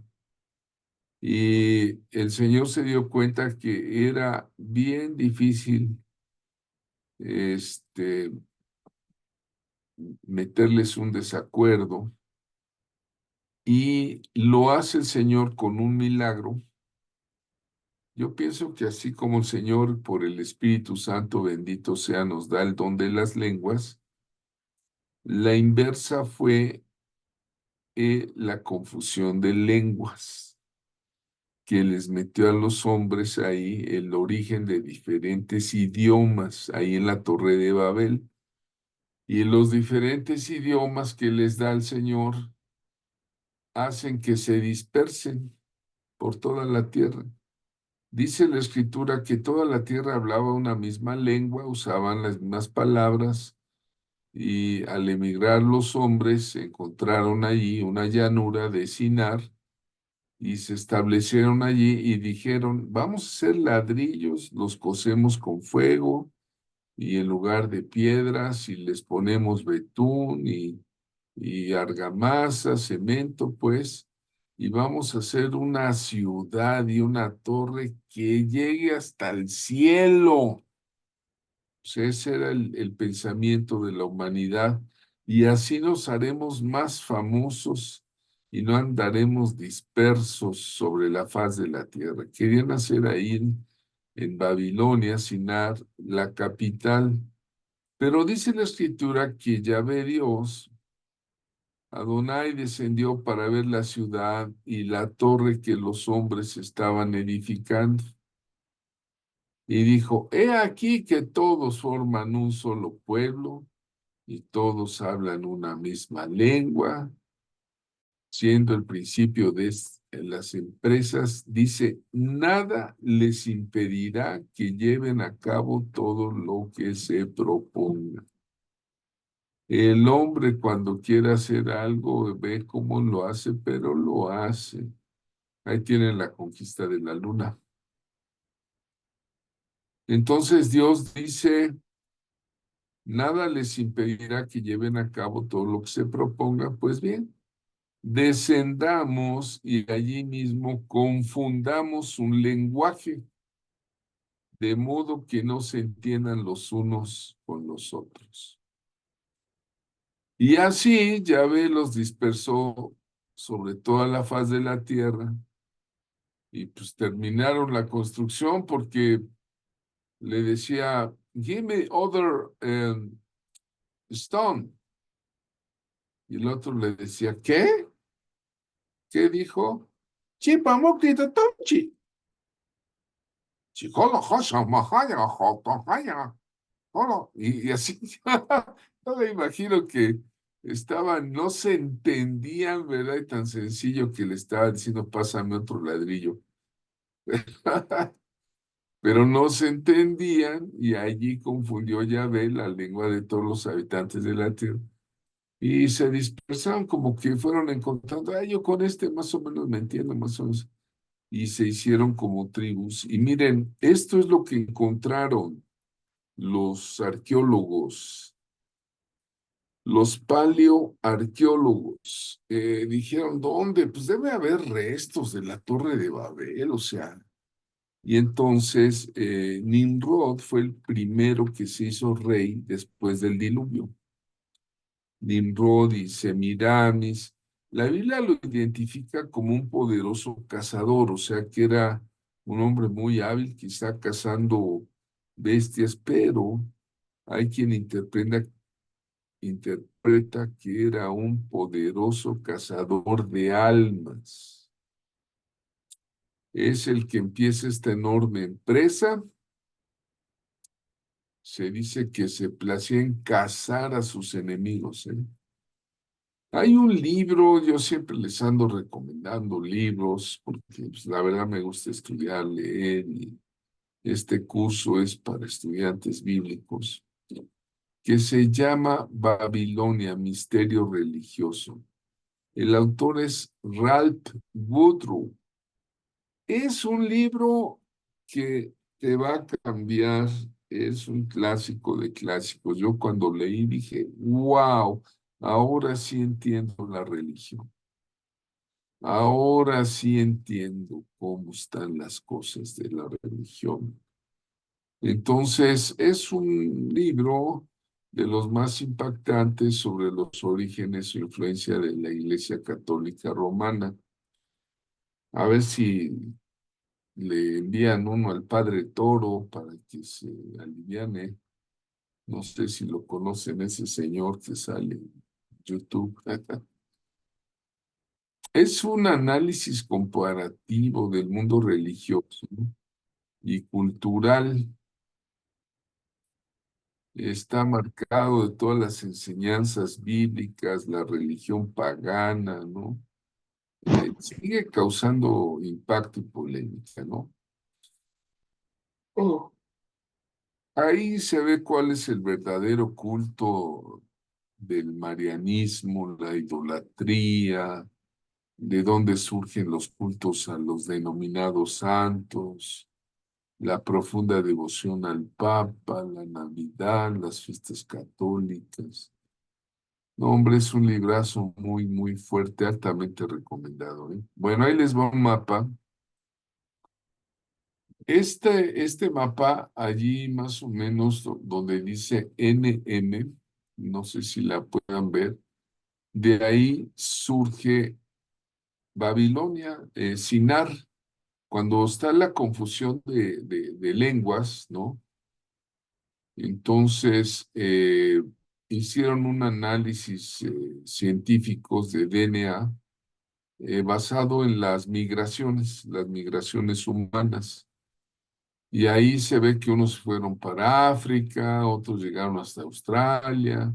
y el Señor se dio cuenta que era bien difícil este, meterles un desacuerdo y lo hace el Señor con un milagro. Yo pienso que así como el Señor por el Espíritu Santo, bendito sea, nos da el don de las lenguas, la inversa fue la confusión de lenguas que les metió a los hombres ahí el origen de diferentes idiomas ahí en la Torre de Babel. Y los diferentes idiomas que les da el Señor hacen que se dispersen por toda la tierra. Dice la Escritura que toda la tierra hablaba una misma lengua, usaban las mismas palabras, y al emigrar los hombres encontraron allí una llanura de Sinar y se establecieron allí y dijeron, vamos a hacer ladrillos, los cocemos con fuego y en lugar de piedras y les ponemos betún y argamasa, cemento, pues, y vamos a hacer una ciudad y una torre que llegue hasta el cielo. O sea, ese era el pensamiento de la humanidad y así nos haremos más famosos y no andaremos dispersos sobre la faz de la tierra. Querían hacer ahí en Babilonia, Sinar, la capital, Pero dice la escritura que Yahvé Dios, Adonai, descendió para ver la ciudad y la torre que los hombres estaban edificando. Y dijo, he aquí que todos forman un solo pueblo y todos hablan una misma lengua, siendo el principio de las empresas, dice, nada les impedirá que lleven a cabo todo lo que se proponga. El hombre cuando quiere hacer algo ve cómo lo hace, pero lo hace. Ahí tienen la conquista de la luna. Entonces Dios dice, nada les impedirá que lleven a cabo todo lo que se proponga. Pues bien, descendamos y allí mismo confundamos un lenguaje, de modo que no se entiendan los unos con los otros. Y así Yahvé los dispersó sobre toda la faz de la tierra y pues terminaron la construcción porque le decía, give me other stone. Y el otro le decía, ¿qué? ¿Qué dijo? Chipamukti tonchi. Y así, yo me imagino que estaban, no se entendían, ¿verdad? Y tan sencillo que le estaba diciendo, pásame otro ladrillo. Pero no se entendían y allí confundió Yahvé la lengua de todos los habitantes de la tierra. Y se dispersaron como que fueron encontrando, yo con este más o menos me entiendo, más o menos. Y se hicieron como tribus. Y miren, esto es lo que encontraron los arqueólogos, los paleoarqueólogos. Dijeron, ¿dónde? Pues debe haber restos de la Torre de Babel, o sea. Y entonces Nimrod fue el primero que se hizo rey después del diluvio. Nimrod y Semiramis. La Biblia lo identifica como un poderoso cazador, o sea que era un hombre muy hábil, quizá cazando bestias, pero hay quien interpreta que era un poderoso cazador de almas. Es el que empieza esta enorme empresa. Se dice que se placía en cazar a sus enemigos, ¿eh? Hay un libro, yo siempre les ando recomendando libros, porque pues, la verdad me gusta estudiar, leer, y este curso es para estudiantes bíblicos, que se llama Babilonia, Misterio Religioso. El autor es Ralph Woodrow. Es un libro que te va a cambiar, es un clásico de clásicos. Yo cuando leí dije, wow, ahora sí entiendo la religión. Ahora sí entiendo cómo están las cosas de la religión. Entonces, es un libro de los más impactantes sobre los orígenes e influencia de la Iglesia Católica Romana. A ver si le envían uno al Padre Toro para que se aliviane. No sé si lo conocen, ese señor que sale en YouTube. Es un análisis comparativo del mundo religioso, ¿no? Y cultural. Está marcado de todas las enseñanzas bíblicas, la religión pagana, ¿no? Sigue causando impacto y polémica, ¿no? Oh. Ahí se ve cuál es el verdadero culto del marianismo, la idolatría, de dónde surgen los cultos a los denominados santos, la profunda devoción al Papa, la Navidad, las fiestas católicas. No, hombre, es un librazo muy, muy fuerte, altamente recomendado, ¿eh? Bueno, ahí les va un mapa. Este mapa, allí más o menos donde dice NM, no sé si la puedan ver, de ahí surge Babilonia, Sinar. Cuando está la confusión de lenguas, ¿no? Entonces, hicieron un análisis científicos de DNA basado en las migraciones humanas. Y ahí se ve que unos fueron para África, otros llegaron hasta Australia,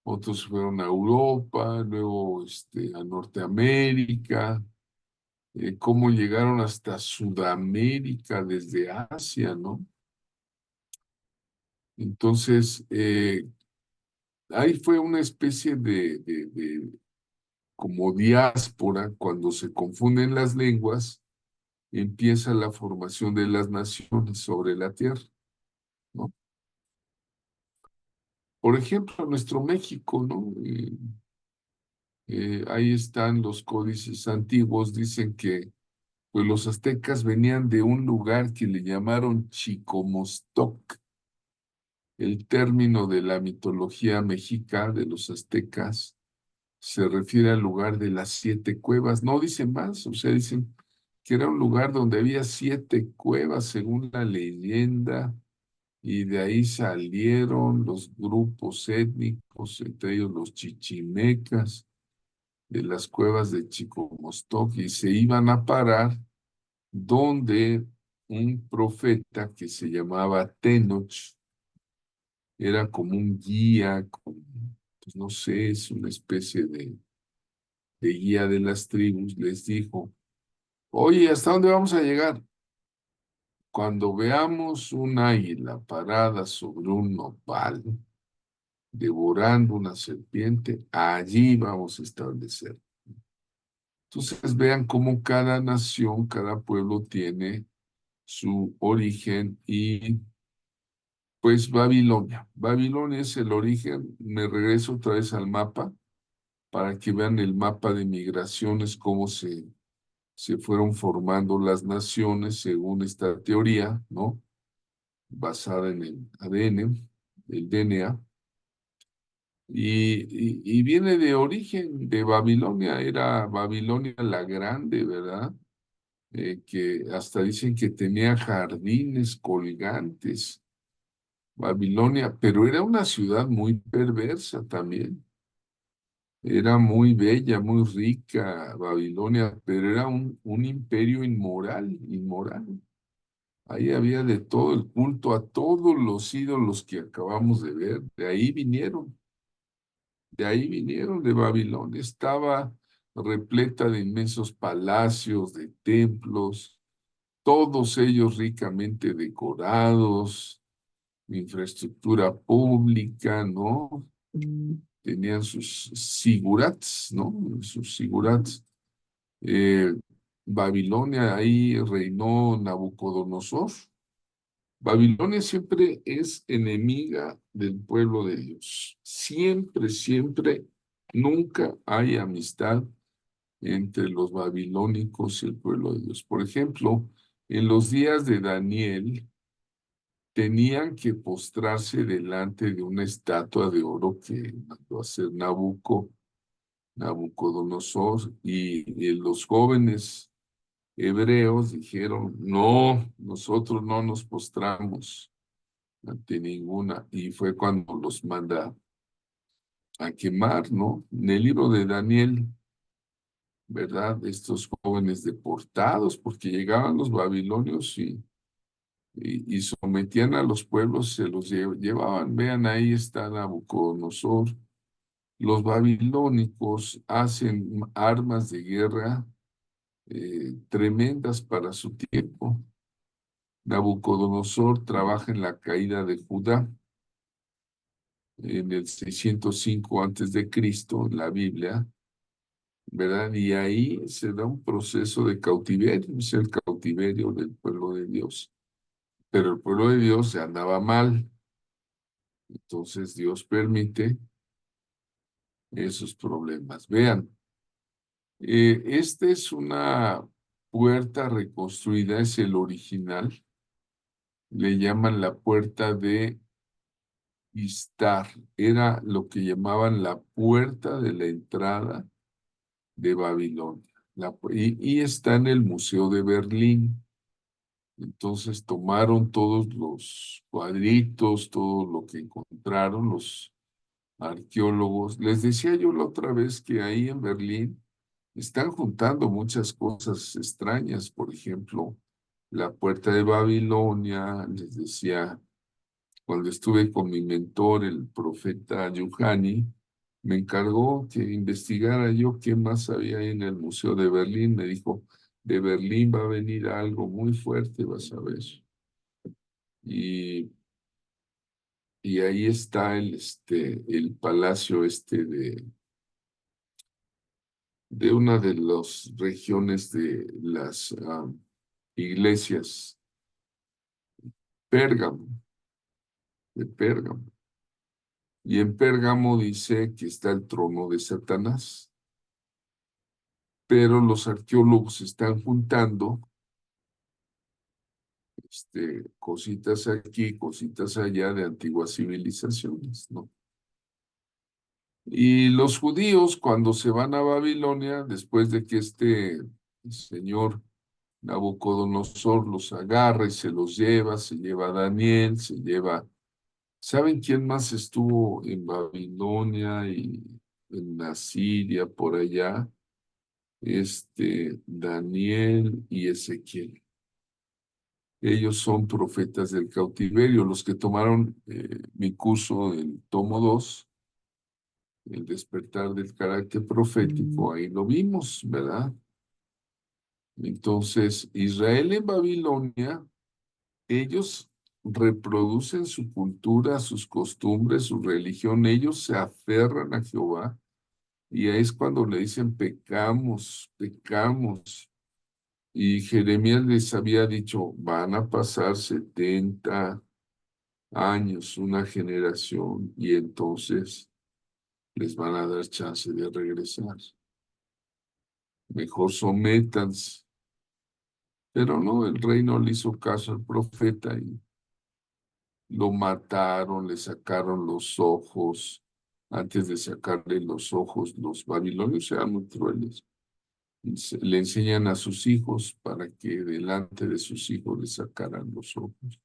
otros fueron a Europa, luego a Norteamérica, cómo llegaron hasta Sudamérica desde Asia, ¿no? Entonces, ahí fue una especie de como diáspora, cuando se confunden las lenguas, empieza la formación de las naciones sobre la tierra, ¿no? Por ejemplo, nuestro México, ¿no? Ahí están los códices antiguos, dicen que pues, los aztecas venían de un lugar que le llamaron Chicomostoc, el término de la mitología mexica de los aztecas se refiere al lugar de las 7 cuevas. No dicen más, o sea, dicen que era un lugar donde había 7 cuevas según la leyenda, y de ahí salieron los grupos étnicos, entre ellos los chichimecas, de las cuevas de Chicomostoc, y se iban a parar donde un profeta que se llamaba Tenoch, era como un guía, como, pues no sé, es una especie de guía de las tribus, les dijo: oye, ¿hasta dónde vamos a llegar? Cuando veamos un águila parada sobre un nopal, devorando una serpiente, allí vamos a establecer. Entonces vean cómo cada nación, cada pueblo tiene su origen, y pues Babilonia. Babilonia es el origen. Me regreso otra vez al mapa para que vean el mapa de migraciones, cómo se fueron formando las naciones según esta teoría, ¿no? Basada en el ADN, el DNA. Y viene de origen de Babilonia, era Babilonia la Grande, ¿verdad? Que hasta dicen que tenía jardines colgantes, Babilonia, pero era una ciudad muy perversa también. Era muy bella, muy rica Babilonia, pero era un imperio inmoral. Ahí había de todo, el culto a todos los ídolos que acabamos de ver. De ahí vinieron de Babilonia. Estaba repleta de inmensos palacios, de templos, todos ellos ricamente decorados, infraestructura pública, ¿no? Tenían sus sigurats, ¿no? Sus sigurats. Eh, Babilonia, ahí reinó Nabucodonosor. Babilonia siempre es enemiga del pueblo de Dios. Siempre, siempre, nunca hay amistad entre los babilónicos y el pueblo de Dios. Por ejemplo, en los días de Daniel, tenían que postrarse delante de una estatua de oro que mandó a hacer Nabucodonosor, y los jóvenes hebreos dijeron: no, nosotros no nos postramos ante ninguna, y fue cuando los manda a quemar, ¿no? En el libro de Daniel, ¿verdad? Estos jóvenes deportados, porque llegaban los babilonios y sometían a los pueblos, se los llevaban. Vean, ahí está Nabucodonosor. Los babilónicos hacen armas de guerra tremendas para su tiempo. Nabucodonosor trabaja en la caída de Judá en el 605 antes de Cristo, en la Biblia, ¿verdad? Y ahí se da un proceso de cautiverio, es el cautiverio del pueblo de Dios. Pero el pueblo de Dios se andaba mal, entonces Dios permite esos problemas. Vean, esta es una puerta reconstruida, es el original. Le llaman la puerta de Istar. Era lo que llamaban la puerta de la entrada de Babilonia. Y está en el Museo de Berlín. Entonces tomaron todos los cuadritos, todo lo que encontraron los arqueólogos. Les decía yo la otra vez que ahí en Berlín están juntando muchas cosas extrañas, por ejemplo, la puerta de Babilonia, les decía, cuando estuve con mi mentor, el profeta Yuhani, me encargó que investigara yo qué más había ahí en el Museo de Berlín. Me dijo, de Berlín va a venir algo muy fuerte, vas a ver. Y, y ahí está el palacio de una de las regiones de las iglesias, Pérgamo, de Pérgamo. Y en Pérgamo dice que está el trono de Satanás, pero los arqueólogos están juntando cositas aquí, cositas allá de antiguas civilizaciones, ¿no? Y los judíos cuando se van a Babilonia, después de que este señor Nabucodonosor los agarra y se los lleva, se lleva a Daniel, se lleva... ¿Saben quién más estuvo en Babilonia y en Asiria, por allá? Daniel y Ezequiel. Ellos son profetas del cautiverio, los que tomaron mi curso del tomo 2, el despertar del carácter profético, ahí lo vimos, ¿verdad? Entonces, Israel en Babilonia, ellos reproducen su cultura, sus costumbres, su religión, ellos se aferran a Jehová y ahí es cuando le dicen pecamos, pecamos. Y Jeremías les había dicho, van a pasar 70 años, una generación, y entonces les van a dar chance de regresar. Mejor sométanse. Pero no, el rey no le hizo caso al profeta y lo mataron, le sacaron los ojos. Antes de sacarle los ojos, los babilonios eran muy crueles. Le enseñan a sus hijos para que delante de sus hijos le sacaran los ojos.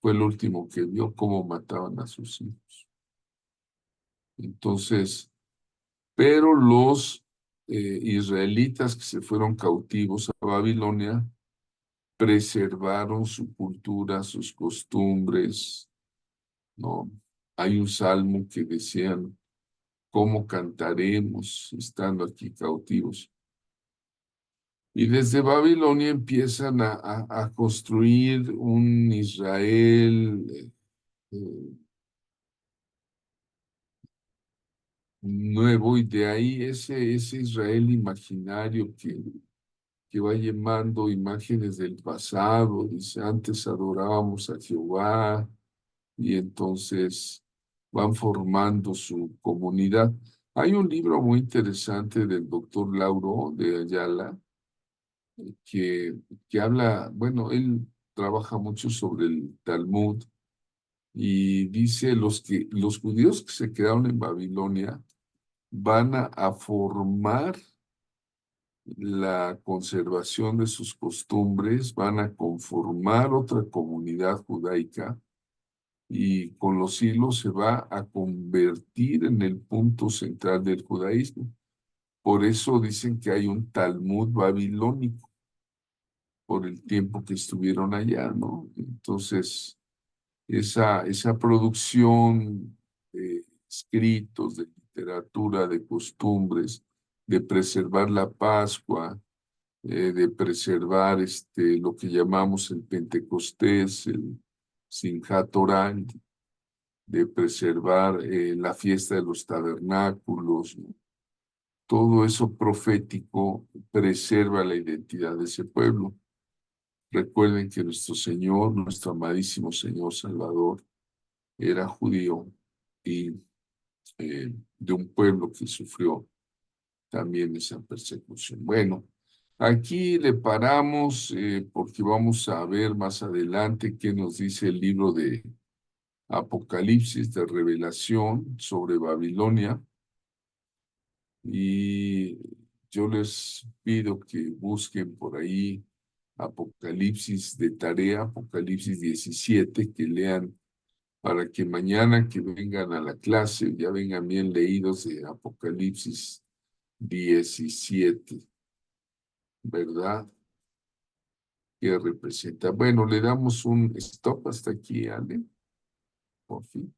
Fue el último que vio cómo mataban a sus hijos. Entonces, pero los israelitas que se fueron cautivos a Babilonia preservaron su cultura, sus costumbres, ¿no? Hay un salmo que decían, ¿cómo cantaremos estando aquí cautivos? Y desde Babilonia empiezan a construir un Israel nuevo y de ahí ese Israel imaginario que va llevando imágenes del pasado. Dice, antes adorábamos a Jehová y entonces van formando su comunidad. Hay un libro muy interesante del doctor Lauro de Ayala que, que habla, bueno, él trabaja mucho sobre el Talmud y dice los judíos que se quedaron en Babilonia van a formar la conservación de sus costumbres, van a conformar otra comunidad judaica y con los siglos se va a convertir en el punto central del judaísmo. Por eso dicen que hay un Talmud babilónico, por el tiempo que estuvieron allá, ¿no? Entonces, esa producción de escritos, de literatura, de costumbres, de preservar la Pascua, de preservar lo que llamamos el Pentecostés, el Simchat Torah, de preservar la fiesta de los tabernáculos, ¿no? Todo eso profético preserva la identidad de ese pueblo. Recuerden que nuestro Señor, nuestro amadísimo Señor Salvador, era judío y de un pueblo que sufrió también esa persecución. Bueno, aquí le paramos porque vamos a ver más adelante qué nos dice el libro de Apocalipsis, de Revelación sobre Babilonia. Y yo les pido que busquen por ahí Apocalipsis de tarea, Apocalipsis 17, que lean para que mañana que vengan a la clase ya vengan bien leídos de Apocalipsis 17, ¿verdad? Que representa. Bueno, le damos un stop hasta aquí, Ale, por fin.